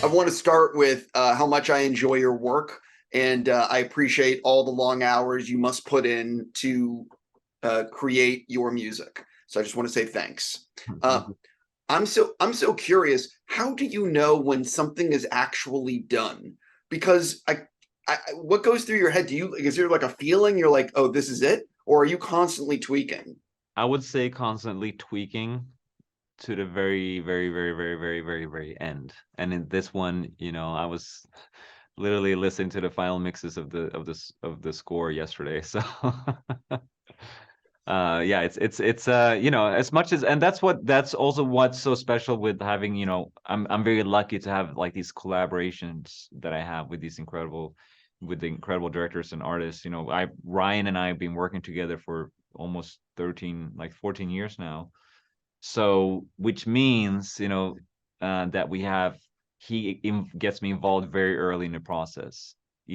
I want to start with how much I enjoy your work, and I appreciate all the long hours you must put in to create your music. So I just want to say thanks. Thank Uh, you. I'm so curious. How do you know when something is actually done? Because what goes through your head? Is there like a feeling you're like, oh, this is it, or are you constantly tweaking? I would say constantly tweaking to the very, very, very, very, very, very, very end. And in this one, I was literally listening to the final mixes of the score yesterday. So yeah, it's as much as, and that's also what's so special with having, I'm very lucky to have like these collaborations that I have with the incredible directors and artists. Ryan and I have been working together for almost 13, like 14 years now. So, which means, that gets me involved very early in the process.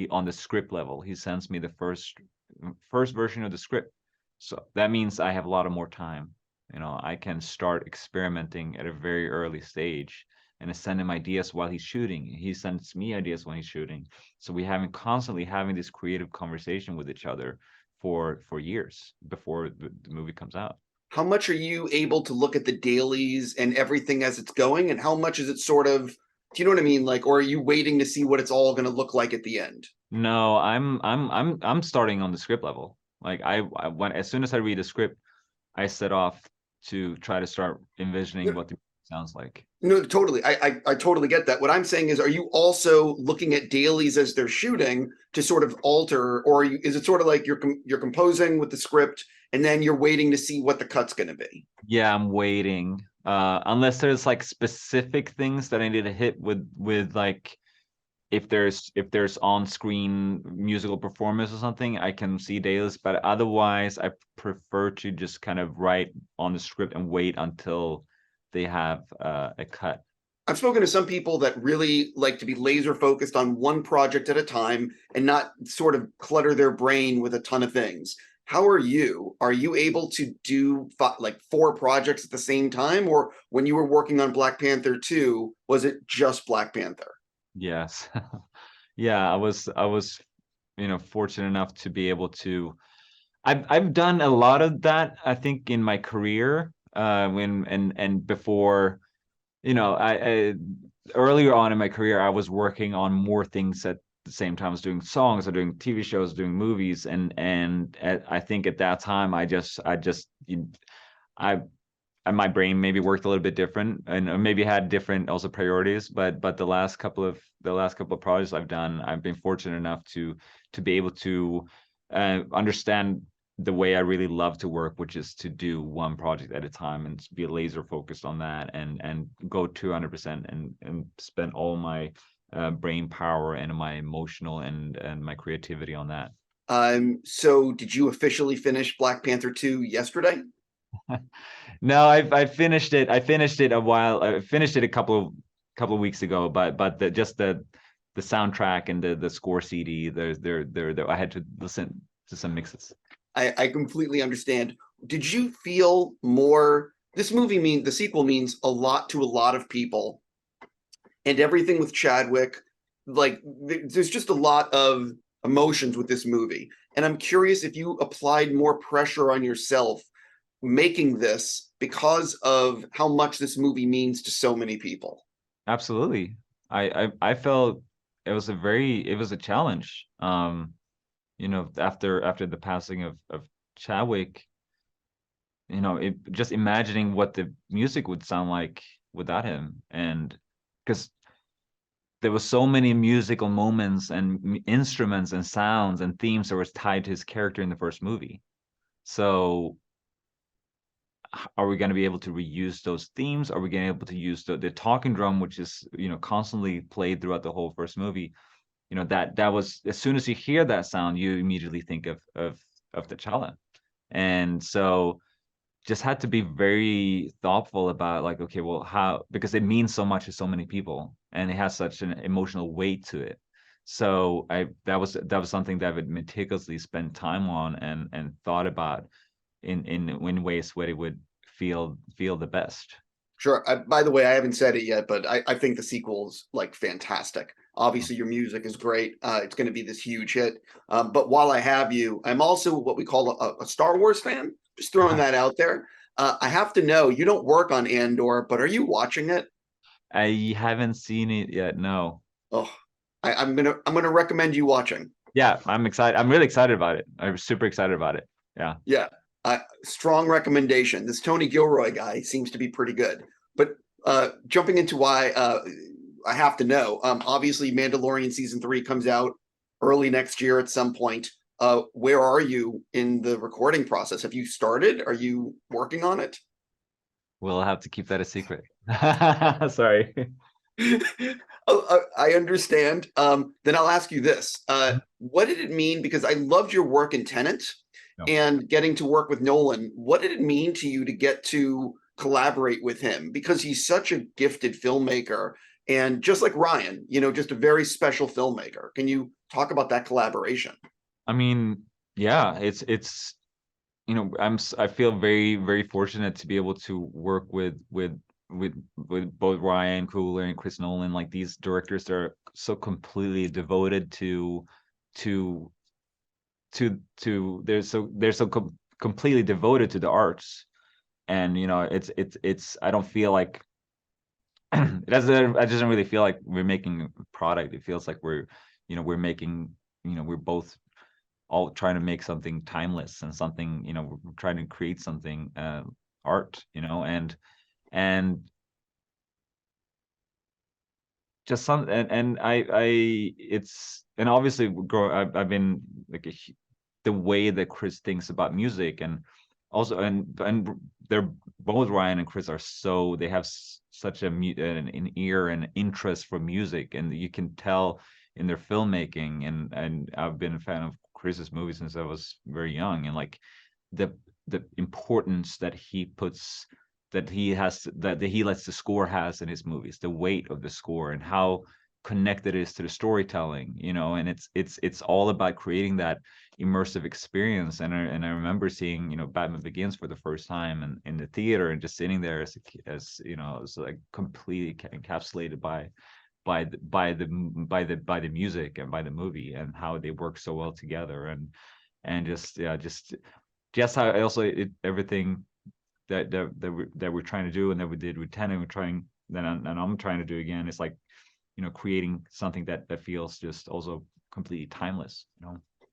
On the script level, he sends me the first version of the script. So that means I have a lot of more time. I can start experimenting at a very early stage and I send him ideas while he's shooting. He sends me ideas when he's shooting. So we have constantly having this creative conversation with each other for years before the movie comes out. How much are you able to look at the dailies and everything as it's going, and how much is it sort of, do you know what I mean? Like, or are you waiting to see what it's all going to look like at the end? No, I'm starting on the script level. Like when as soon as I read the script, I set off to try to start envisioning what the sounds like. No, totally. I totally get that. What I'm saying is, are you also looking at dailies as they're shooting to sort of alter, or is it sort of like you're composing with the script and then you're waiting to see what the cut's going to be? Yeah, I'm waiting. Unless there's like specific things that I need to hit with like if there's on-screen musical performance or something, I can see dailies. But otherwise, I prefer to just kind of write on the script and wait until they have a cut. I've spoken to some people that really like to be laser focused on one project at a time and not sort of clutter their brain with a ton of things. How are you? Are you able to do like four projects at the same time? Or when you were working on Black Panther 2, was it just Black Panther? Yes. Yeah, I was fortunate enough to be able to. I've done a lot of that, I think, in my career. When and before, I earlier on in my career, I was working on more things at the same time. I was doing songs, I was doing TV shows, doing movies, and I think at that time, I and my brain maybe worked a little bit different and maybe had different also priorities, but the last couple of projects I've done, I've been fortunate enough to be able to understand the way I really love to work, which is to do one project at a time and be laser focused on that and go 200% and spend all my brain power and my emotional and my creativity on that. So did you officially finish Black Panther 2 yesterday? No, I finished it. I finished it a while. I finished it a couple of weeks ago. But the soundtrack and the score CD. There. I had to listen to some mixes. I completely understand. Did you feel more? The sequel means a lot to a lot of people, and everything with Chadwick, like there's just a lot of emotions with this movie. And I'm curious if you applied more pressure on yourself making this because of how much this movie means to so many people. Absolutely. I felt it was a challenge. After the passing of Chadwick, it just imagining what the music would sound like without him, and because there was so many musical moments and instruments and sounds and themes that was tied to his character in the first movie. So are we going to be able to reuse those themes? Are we going to be able to use the talking drum, which is constantly played throughout the whole first movie? That was, as soon as you hear that sound, you immediately think of the T'Challa. And so just had to be very thoughtful about, like, okay, well, how, because it means so much to so many people and it has such an emotional weight to it. So that was something that I would meticulously spend time on and thought about in ways where it would feel the best. Sure. By the way, I haven't said it yet, but I think the sequel's like fantastic. Obviously, your music is great. It's going to be this huge hit. But while I have you, I'm also what we call a Star Wars fan. Just throwing that out there. I have to know, you don't work on Andor, but are you watching it? I haven't seen it yet. No. Oh, I'm gonna recommend you watching. Yeah, I'm excited. I'm really excited about it. I'm super excited about it. Yeah. Yeah, strong recommendation. This Tony Gilroy guy seems to be pretty good. But jumping into why I have to know, obviously Mandalorian season 3 comes out early next year at some point. Where are you in the recording process? Have you started? Are you working on it? We'll have to keep that a secret. Sorry. Oh, I understand. Then I'll ask you this. What did it mean? Because I loved your work in Tenet No. and getting to work with Nolan. What did it mean to you to get to collaborate with him? Because he's such a gifted filmmaker and just like Ryan, just a very special filmmaker. Can you talk about that collaboration? I mean, yeah, it's I feel very, very fortunate to be able to work with both Ryan Coogler and Chris Nolan, like these directors that are so completely devoted to they're so completely devoted to the arts. And it's I don't feel like I just don't really feel like we're making a product. It feels like we're making, we're both all trying to make something timeless and something, we're trying to create something, art, and just some and I it's and obviously I've been like the way that Chris thinks about music, and also and they're both Ryan and Chris are they have such an ear and interest for music, and you can tell in their filmmaking, and I've been a fan of Chris's movies since I was very young, and like the importance that he puts that he has that he lets the score has in his movies, the weight of the score and how connected it is to the storytelling, and it's all about creating that immersive experience. And I remember seeing, Batman Begins for the first time and in the theater, and just sitting there as like completely encapsulated by the music and by the movie, and how they work so well together, and just yeah just how everything that we're trying to do and that we did with Tenet, and I'm trying to do again. It's like, creating something that feels just also completely timeless.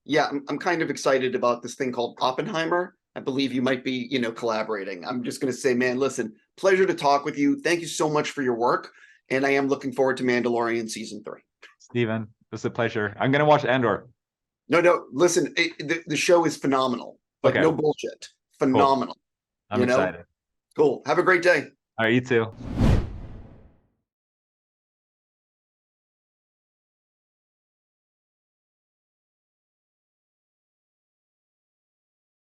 Yeah, I'm kind of excited about this thing called Oppenheimer. I believe you might be, collaborating. I'm just going to say, man, listen, pleasure to talk with you. Thank you so much for your work. And I am looking forward to Mandalorian season 3. Steven, it's a pleasure. I'm going to watch Andor. No, listen, the show is phenomenal. Like, Okay, no bullshit. cool. Phenomenal. I'm excited. Cool. Have a great day. All right, you too.